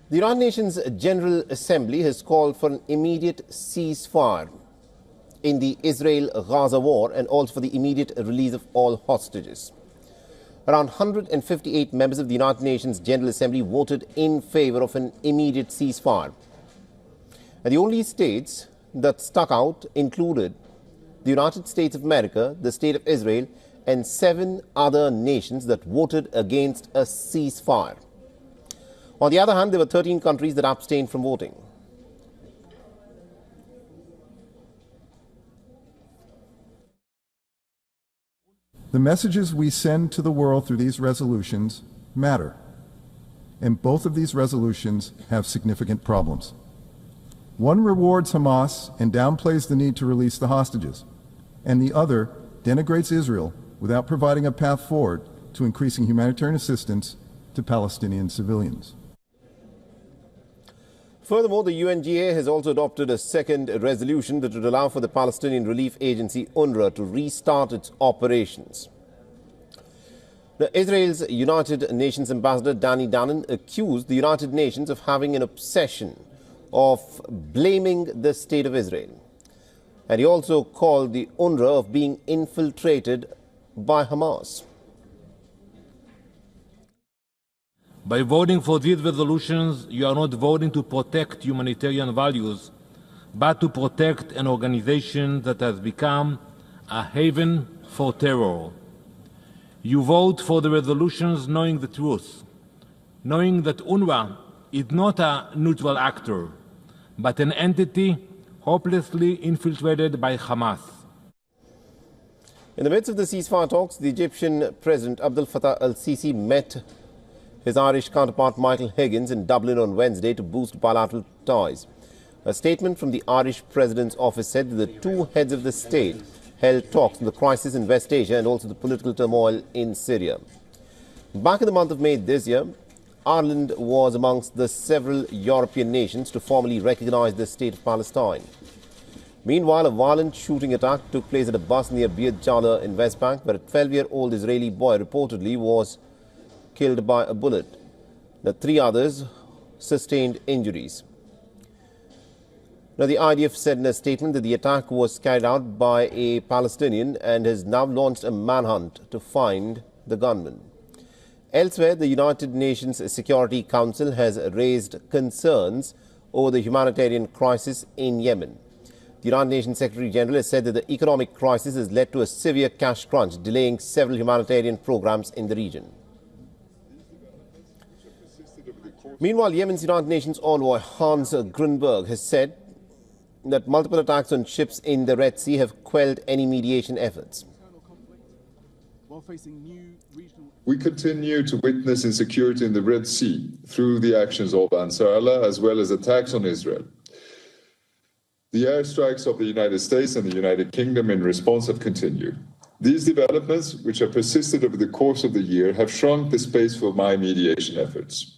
The United Nations General Assembly has called for an immediate ceasefire in the Israel-Gaza war and also for the immediate release of all hostages. Around 158 members of the United Nations General Assembly voted in favor of an immediate ceasefire. And the only states that stuck out included the United States of America, the State of Israel, and 7 other nations that voted against a ceasefire. On the other hand, there were 13 countries that abstained from voting. The messages we send to the world through these resolutions matter. And both of these resolutions have significant problems. One rewards Hamas and downplays the need to release the hostages, and the other denigrates Israel without providing a path forward to increasing humanitarian assistance to Palestinian civilians. Furthermore, the UNGA has also adopted a second resolution that would allow for the Palestinian relief agency UNRWA to restart its operations. Now, Israel's United Nations ambassador Danny Danon accused the United Nations of having an obsession of blaming the State of Israel. And he also called the UNRWA of being infiltrated by Hamas. By voting for these resolutions, you are not voting to protect humanitarian values, but to protect an organization that has become a haven for terror. You vote for the resolutions knowing the truth, knowing that UNRWA is not a neutral actor, but an entity hopelessly infiltrated by Hamas. In the midst of the ceasefire talks, the Egyptian President Abdel Fattah al-Sisi met his Irish counterpart Michael Higgins in Dublin on Wednesday to boost bilateral ties. A statement from the Irish President's office said that the two heads of the state held talks on the crisis in West Asia and also the political turmoil in Syria. Back in the month of May this year, Ireland was amongst the several European nations to formally recognize the state of Palestine. Meanwhile, a violent shooting attack took place at a bus near Bir Jala in West Bank, where a 12-year-old Israeli boy reportedly was killed by a bullet. The 3 others sustained injuries. Now, the IDF said in a statement that the attack was carried out by a Palestinian and has now launched a manhunt to find the gunman. Elsewhere, the United Nations Security Council has raised concerns over the humanitarian crisis in Yemen. The United Nations Secretary General has said that the economic crisis has led to a severe cash crunch, delaying several humanitarian programs in the region. Meanwhile, Yemen's United Nations envoy Hans Grunberg has said that multiple attacks on ships in the Red Sea have quelled any mediation efforts. We continue to witness insecurity in the Red Sea through the actions of Ansar Allah as well as attacks on Israel. The airstrikes of the United States and the United Kingdom in response have continued. These developments, which have persisted over the course of the year, have shrunk the space for my mediation efforts.